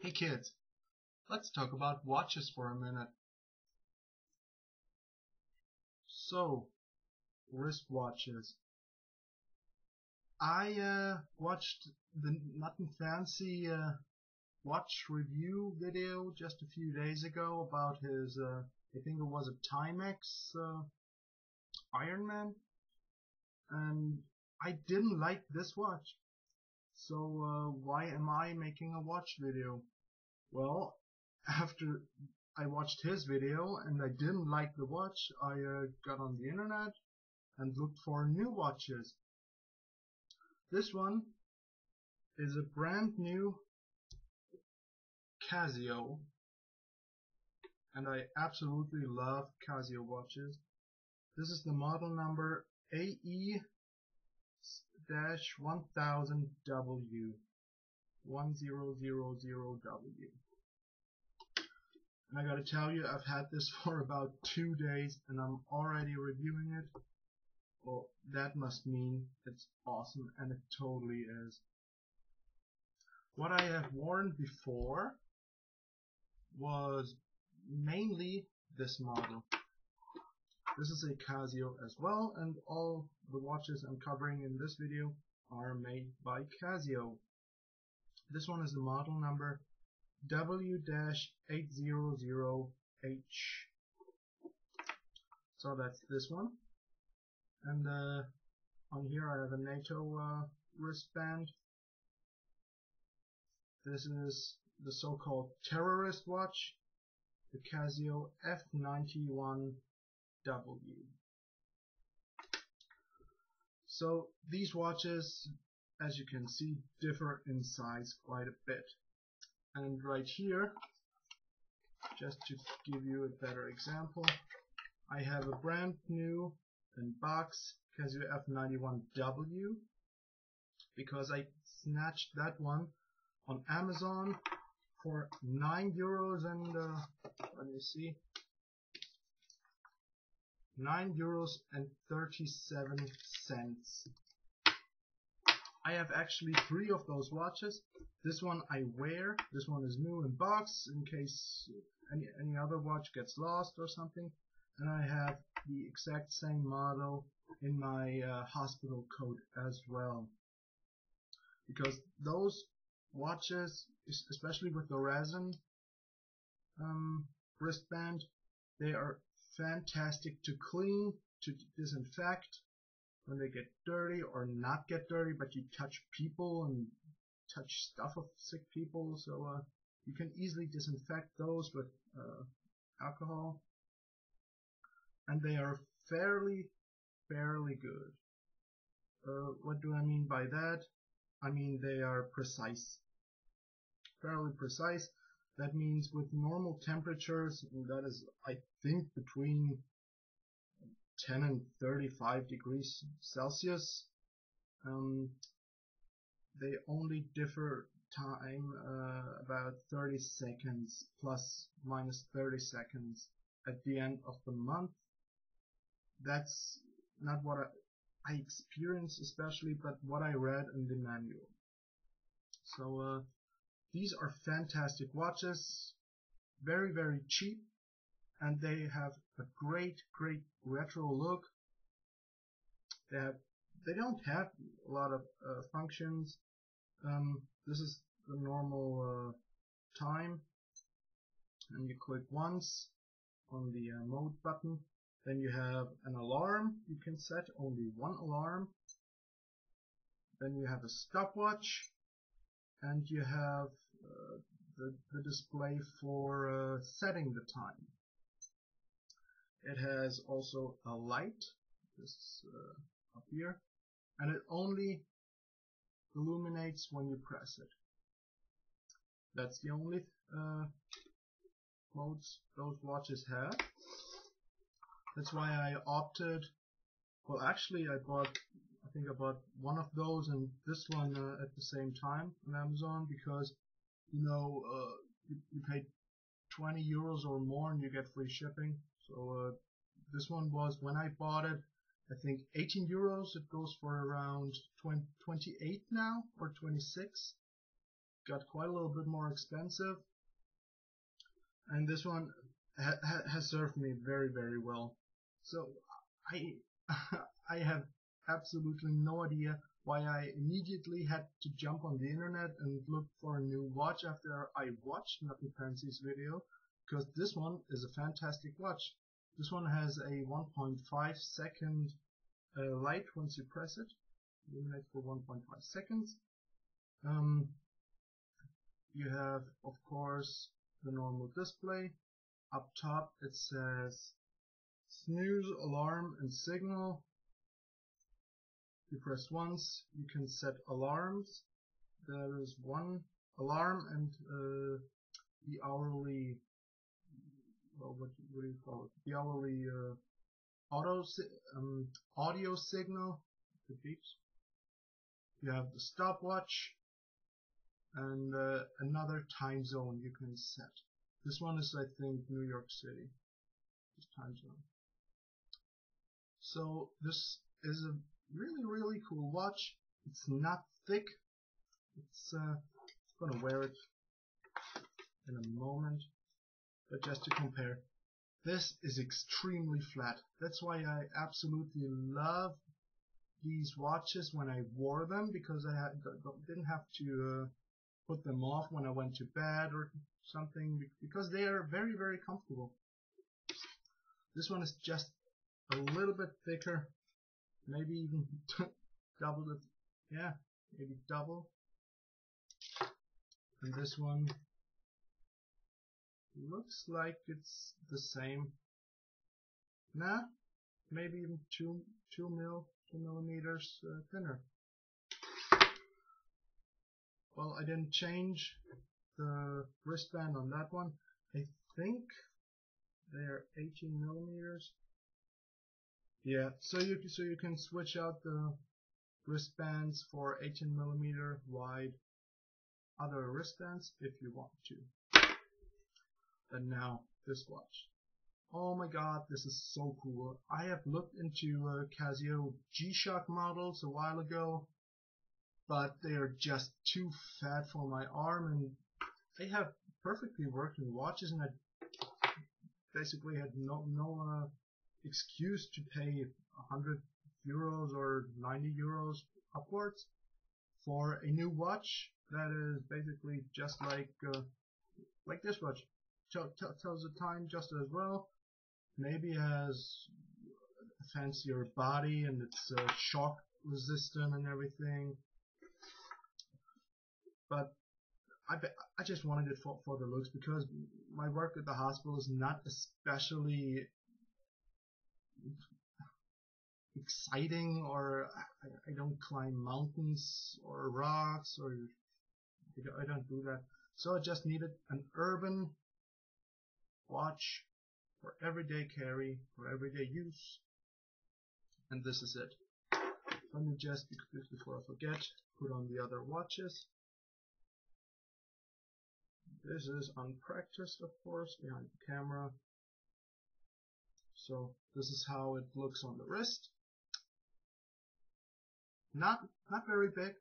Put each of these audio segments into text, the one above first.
Hey kids, let's talk about watches for a minute. So, wristwatches. I watched the nutnfancy watch review video just a few days ago about his, I think it was a timex Ironman, and I didn't like this watch. So why am I making a watch video? Well, after I watched his video and I didn't like the watch, I got on the internet and looked for new watches. This one is a brand new Casio, and I absolutely love Casio watches. This is the model number AE-1000W W-800H. And I gotta tell you, I've had this for about 2 days and I'm already reviewing it. Well, that must mean it's awesome, and it totally is. What I have worn before was mainly this model. This is a Casio as well, and all the watches I'm covering in this video are made by Casio. This one is the model number W-800H. So that's this one. And on here I have a NATO wristband. This is the so-called terrorist watch, the Casio F-91W. So these watches, as you can see, differ in size quite a bit. And right here, just to give you a better example, I have a brand new in box Casio F-91W, because I snatched that one on Amazon for €9 and let me see, €9.37. I have actually 3 of those watches. This one I wear. This one is new in box in case any other watch gets lost or something. And I have the exact same model in my hospital coat as well. Because those watches, especially with the resin wristband, they are fantastic to clean, to disinfect when they get dirty, or not get dirty, but you touch people and touch stuff of sick people, so you can easily disinfect those with alcohol, and they are fairly good. What do I mean by that? I mean they are precise, fairly precise. That means with normal temperatures, that is I think between 10 and 35 degrees Celsius, they only differ time about 30 seconds, plus minus 30 seconds at the end of the month. That's not what I experienced especially, but what I read in the manual. So these are fantastic watches, very cheap, and they have a great retro look. They don't have a lot of functions. This is the normal time, and you click once on the mode button. Then you have an alarm. You can set only one alarm. Then you have a stopwatch, and you have the display for setting the time. It has also a light, this up here, and it only illuminates when you press it. That's the only modes those watches have. That's why I opted, well actually I think I bought one of those and this one at the same time on Amazon, because you know you pay €20 or more and you get free shipping. So this one was, when I bought it, I think €18. It goes for around 28 now, or 26. got quite a little bit more expensive, and this one has served me very, very well. So I I have absolutely no idea why I immediately had to jump on the internet and look for a new watch after I watched nutnfancy's video, because this one is a fantastic watch. This one has a 1.5 second light once you press it. Illuminate for 1.5 seconds. You have, of course, the normal display. Up top it says snooze, alarm, and signal. You press once, you can set alarms. There is one alarm and the hourly, well, what do you call it? The hourly audio signal. The beeps. You have the stopwatch and another time zone you can set. This one is, I think, New York City. This time zone. So this is a really, really cool watch. It's not thick. It's gonna wear it in a moment, but just to compare, this is extremely flat. That's why I absolutely love these watches when I wore them, because I didn't have to put them off when I went to bed or something, because they are very, very comfortable. This one is just a little bit thicker, maybe even double it. Yeah, maybe double. And this one looks like it's the same. Nah, maybe even 2 millimeters thinner. Well, I didn't change the wristband on that one. I think they're 18 millimeters. Yeah, so you can switch out the wristbands for 18 millimeter wide other wristbands if you want to. And now this watch. Oh my god, this is so cool. I have looked into Casio G-Shock models a while ago, but they are just too fat for my arm, and they have perfectly working watches, and I basically had no excuse to pay 100 euros or 90 euros upwards for a new watch that is basically just like this watch. Tells the time just as well. Maybe has a fancier body and it's shock resistant and everything. But I just wanted it for the looks, because my work at the hospital is not especially exciting, or I don't climb mountains or rocks, or I don't do that. So I just needed an urban watch for everyday carry, for everyday use, and this is it. Let me just, before I forget, put on the other watches. This is unpracticed, of course, behind the camera. So this is how it looks on the wrist. Not very big,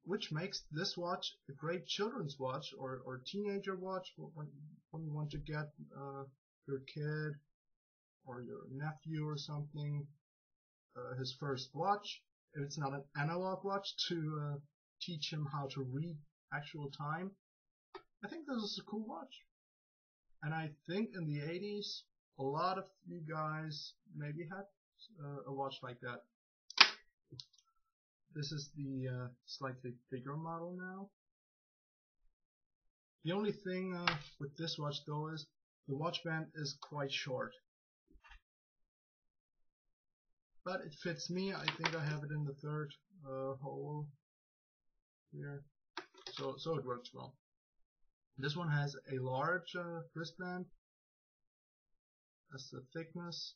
which makes this watch a great children's watch or teenager watch when you want to get your kid or your nephew or something his first watch. If it's not an analog watch, to teach him how to read actual time. I think this is a cool watch, and I think in the 80s a lot of you guys maybe had a watch like that. This is the slightly bigger model now. The only thing with this watch though is the watch band is quite short, but it fits me. I think I have it in the third hole here, so it works well. This one has a large wristband. That's the thickness.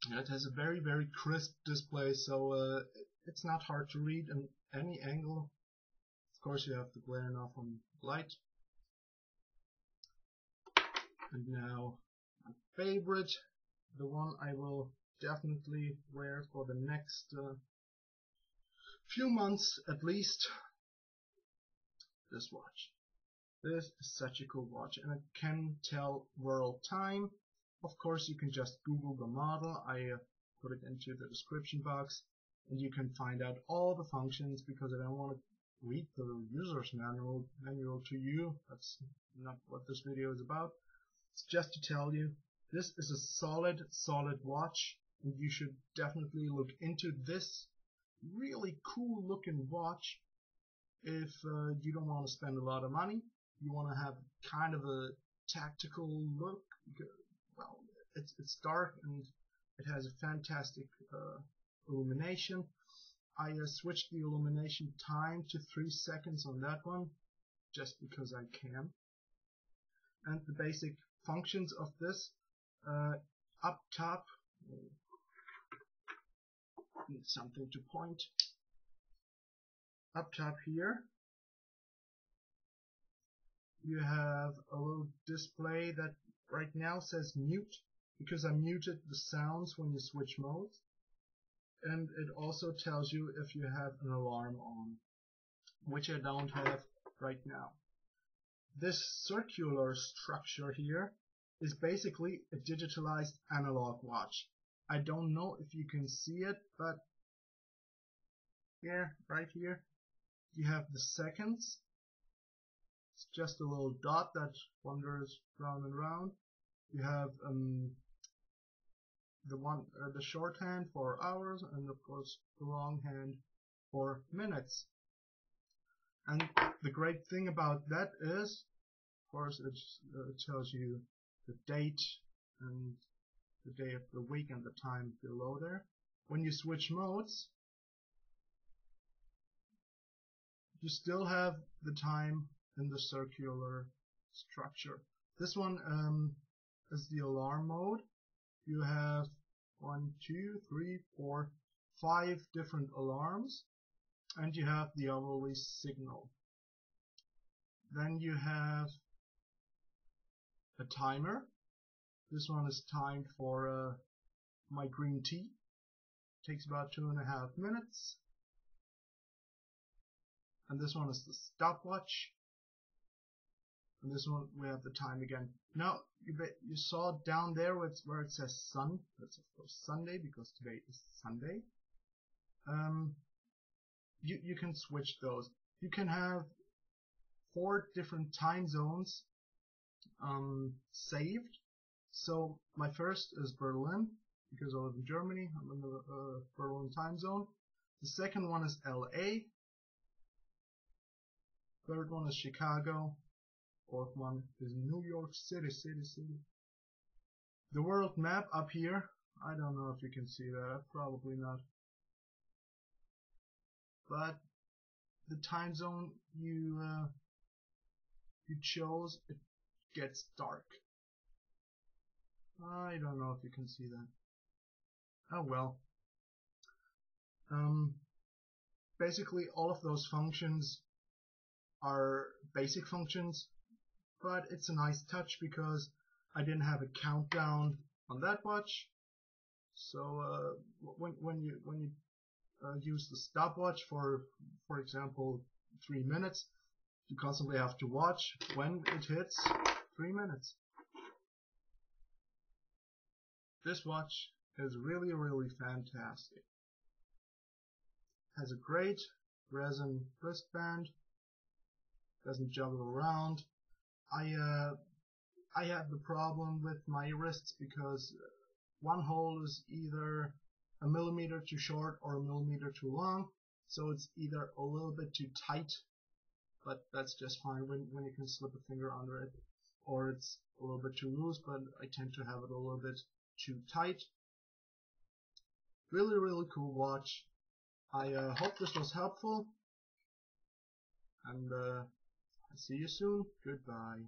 And it has a very, very crisp display, so it's not hard to read in any angle. Of course, you have the glare enough on light. And now my favorite, the one I will definitely wear for the next few months at least. This watch. This is such a cool watch, and it can tell world time. Of course, you can just Google the model. I put it into the description box, and you can find out all the functions, because I don't want to read the user's manual to you. That's not what this video is about. It's just to tell you this is a solid watch, and you should definitely look into this really cool looking watch if you don't want to spend a lot of money. You want to have kind of a tactical look. Well, it's dark and it has a fantastic illumination. I switched the illumination time to 3 seconds on that one, just because I can. And the basic functions of this, up top, need something to point. Up top here, you have a little display that right now says mute, because I muted the sounds when you switch modes. And it also tells you if you have an alarm on, which I don't have right now. This circular structure here is basically a digitalized analog watch. I don't know if you can see it, but here, right here, you have the seconds. It's just a little dot that wanders round and round. You have the shorthand for hours, and of course the longhand for minutes. And the great thing about that is, of course, it tells you the date and the day of the week and the time below there. When you switch modes, you still have the time in the circular structure. This one is the alarm mode. You have 1, 2, 3, 4, 5 different alarms, and you have the hourly signal. Then you have a timer. This one is timed for my green tea. Takes about 2.5 minutes. And this one is the stopwatch. And this one we have the time again. Now you saw down there where it says sun. That's of course Sunday, because today is Sunday. You can switch those. You can have 4 different time zones saved. So my first is Berlin, because I live in Germany. I'm in the Berlin time zone. The second one is LA. Third one is Chicago. Fourth one is New York City. The world map up here, I don't know if you can see that, probably not. But the time zone you chose, it gets dark. I don't know if you can see that. Oh well. Basically all of those functions are basic functions, but it's a nice touch because I didn't have a countdown on that watch. So when you use the stopwatch for example 3 minutes, you constantly have to watch when it hits 3 minutes. This watch is really fantastic. Has a great resin wristband. Doesn't juggle around. I have the problem with my wrists because one hole is either a millimeter too short or a millimeter too long, so it's either a little bit too tight, but that's just fine when you can slip a finger under it, or it's a little bit too loose, but I tend to have it a little bit too tight. Really cool watch. I hope this was helpful, and see you soon. Goodbye.